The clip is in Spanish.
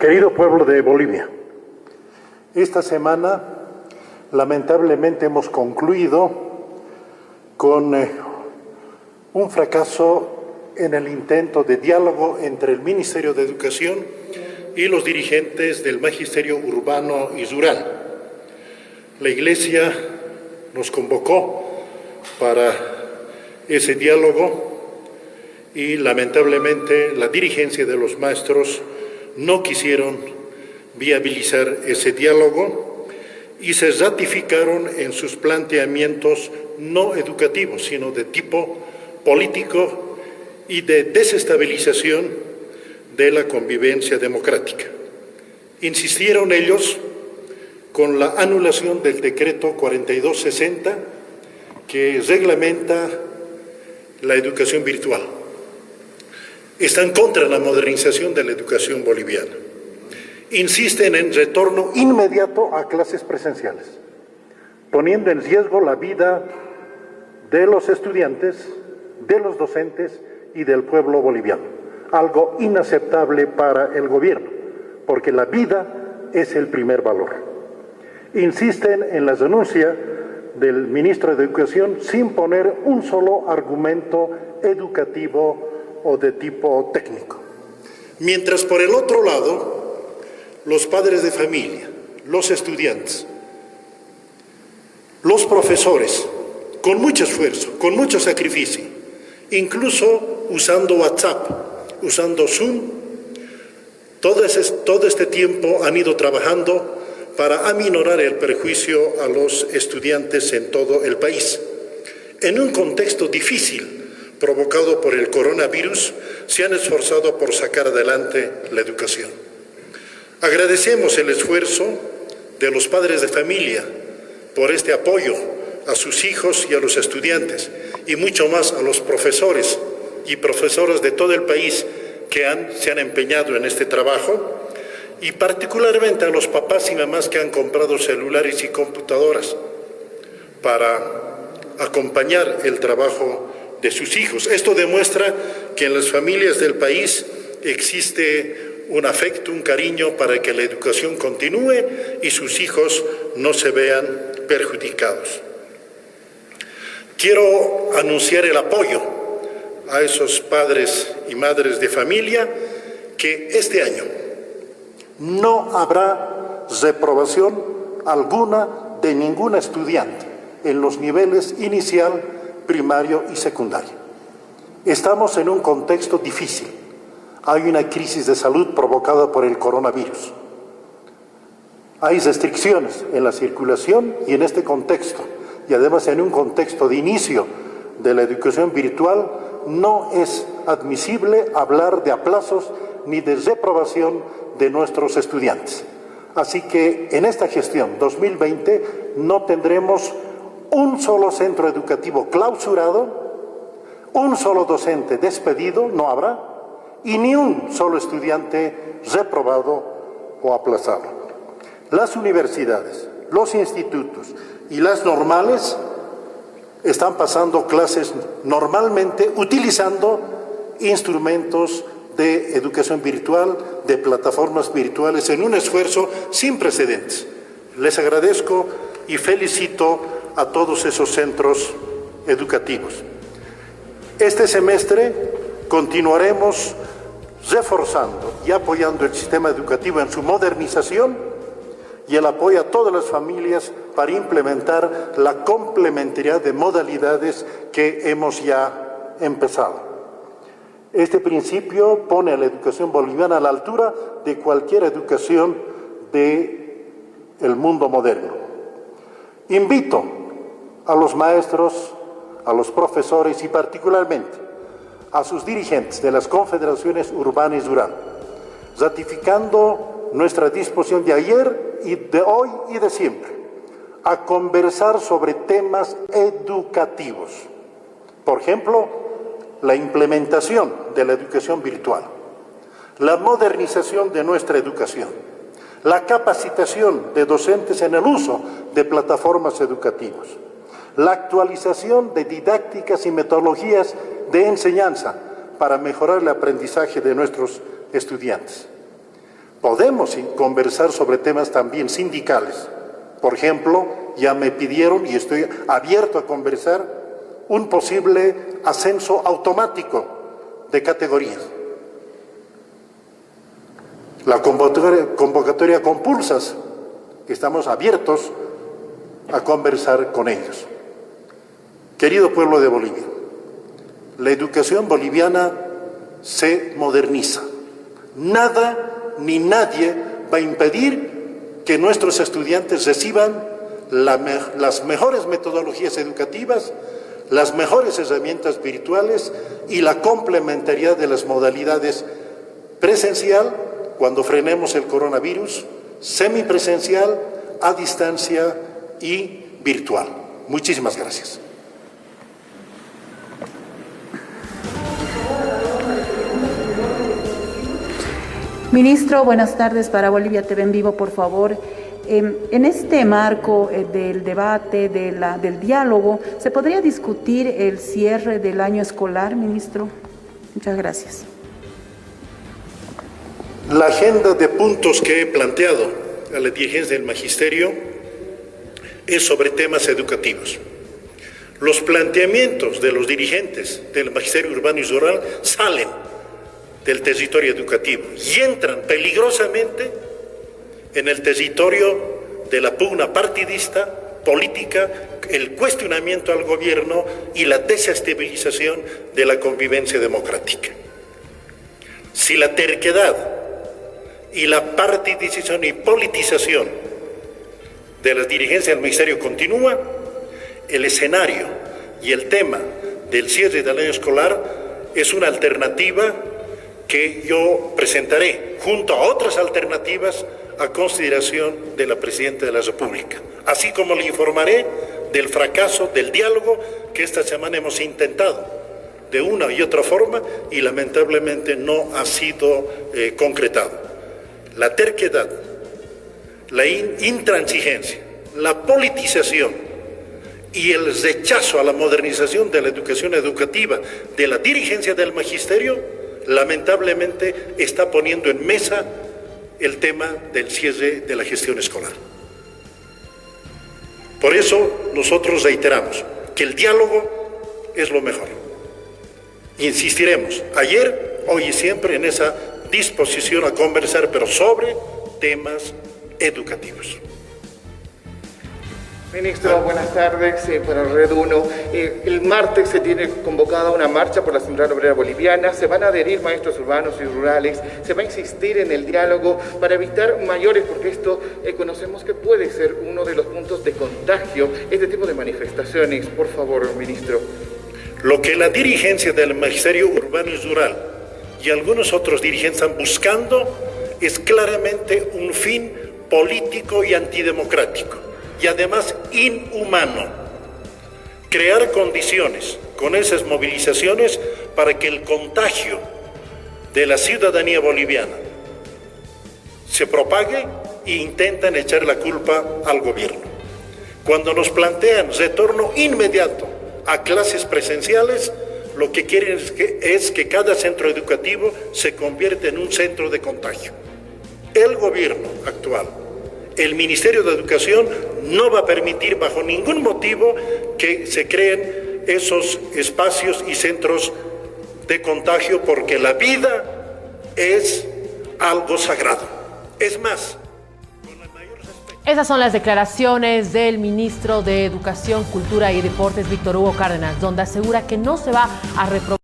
Querido pueblo de Bolivia, esta semana lamentablemente hemos concluido con un fracaso en el intento de diálogo entre el Ministerio de Educación y los dirigentes del Magisterio Urbano y Rural. La Iglesia nos convocó para ese diálogo y lamentablemente la dirigencia de los maestros no quisieron viabilizar ese diálogo y se ratificaron en sus planteamientos no educativos, sino de tipo político y de desestabilización de la convivencia democrática. Insistieron ellos con la anulación del decreto 4260 que reglamenta la educación virtual. Están contra la modernización de la educación boliviana. Insisten en retorno inmediato a clases presenciales, poniendo en riesgo la vida de los estudiantes, de los docentes y del pueblo boliviano. Algo inaceptable para el gobierno, porque la vida es el primer valor. Insisten en la renuncia del ministro de Educación sin poner un solo argumento educativo o de tipo técnico. Mientras por el otro lado, los padres de familia, los estudiantes, los profesores, con mucho esfuerzo, con mucho sacrificio, incluso usando WhatsApp, usando Zoom, todo este tiempo han ido trabajando para aminorar el perjuicio a los estudiantes en todo el país. En un contexto difícil, provocado por el coronavirus, se han esforzado por sacar adelante la educación. Agradecemos el esfuerzo de los padres de familia por este apoyo a sus hijos y a los estudiantes, y mucho más a los profesores y profesoras de todo el país que se han empeñado en este trabajo, y particularmente a los papás y mamás que han comprado celulares y computadoras para acompañar el trabajo de sus hijos. Esto demuestra que en las familias del país existe un afecto, un cariño para que la educación continúe y sus hijos no se vean perjudicados. Quiero anunciar el apoyo a esos padres y madres de familia que este año no habrá reprobación alguna de ningún estudiante en los niveles inicial, primario y secundario. Estamos en un contexto difícil. Hay una crisis de salud provocada por el coronavirus. Hay restricciones en la circulación y en este contexto, y además en un contexto de inicio de la educación virtual, no es admisible hablar de aplazos ni de reprobación de nuestros estudiantes. Así que en esta gestión 2020 no tendremos un solo centro educativo clausurado, un solo docente despedido, no habrá, y ni un solo estudiante reprobado o aplazado. Las universidades, los institutos y las normales están pasando clases normalmente utilizando instrumentos de educación virtual, de plataformas virtuales, en un esfuerzo sin precedentes. Les agradezco y felicito a todos esos centros educativos. Este semestre continuaremos reforzando y apoyando el sistema educativo en su modernización y el apoyo a todas las familias para implementar la complementariedad de modalidades que hemos ya empezado. Este principio pone a la educación boliviana a la altura de cualquier educación del mundo moderno. Invito a los maestros, a los profesores y particularmente a sus dirigentes de las confederaciones urbana y rural, ratificando nuestra disposición de ayer y de hoy y de siempre, a conversar sobre temas educativos. Por ejemplo, la implementación de la educación virtual, la modernización de nuestra educación, la capacitación de docentes en el uso de plataformas educativas, la actualización de didácticas y metodologías de enseñanza para mejorar el aprendizaje de nuestros estudiantes. Podemos conversar sobre temas también sindicales. Por ejemplo, ya me pidieron, y estoy abierto a conversar, un posible ascenso automático de categorías. La convocatoria compulsas, estamos abiertos a conversar con ellos. Querido pueblo de Bolivia, la educación boliviana se moderniza. Nada ni nadie va a impedir que nuestros estudiantes reciban las mejores metodologías educativas, las mejores herramientas virtuales y la complementariedad de las modalidades presencial cuando frenemos el coronavirus, semipresencial, a distancia y virtual. Muchísimas gracias. Ministro, buenas tardes. Para Bolivia TV en vivo, por favor. En este marco del debate, del diálogo, ¿se podría discutir el cierre del año escolar, ministro? Muchas gracias. La agenda de puntos que he planteado a la dirigencia del Magisterio es sobre temas educativos. Los planteamientos de los dirigentes del Magisterio Urbano y Rural salen del territorio educativo y entran peligrosamente en el territorio de la pugna partidista, política, el cuestionamiento al gobierno y la desestabilización de la convivencia democrática. Si la terquedad y la partidización y politización de las dirigencias del Ministerio continúa, el escenario y el tema del cierre del año escolar es una alternativa que yo presentaré junto a otras alternativas a consideración de la Presidenta de la República, así como le informaré del fracaso del diálogo que esta semana hemos intentado de una y otra forma y lamentablemente no ha sido concretado. La terquedad, la intransigencia, la politización y el rechazo a la modernización de la educación educativa de la dirigencia del Magisterio, lamentablemente está poniendo en mesa el tema del cierre de la gestión escolar. Por eso nosotros reiteramos que el diálogo es lo mejor. Insistiremos ayer, hoy y siempre en esa disposición a conversar, pero sobre temas educativos. Ministro, buenas tardes. Para Red 1, el martes se tiene convocada una marcha por la Central Obrera Boliviana. Se van a adherir maestros urbanos y rurales. Se va a insistir en el diálogo para evitar mayores, porque esto conocemos que puede ser uno de los puntos de contagio, este tipo de manifestaciones. Por favor, ministro. Lo que la dirigencia del Magisterio Urbano y Rural y algunos otros dirigentes están buscando es claramente un fin político y antidemocrático. Y además inhumano, crear condiciones con esas movilizaciones para que el contagio de la ciudadanía boliviana se propague e intentan echar la culpa al gobierno. Cuando nos plantean retorno inmediato a clases presenciales, lo que quieren es que cada centro educativo se convierta en un centro de contagio. El gobierno actual, el Ministerio de Educación no va a permitir bajo ningún motivo que se creen esos espacios y centros de contagio, porque la vida es algo sagrado. Es más, con el mayor respeto. Esas son las declaraciones del ministro de Educación, Cultura y Deportes, Víctor Hugo Cárdenas, donde asegura que no se va a reprobar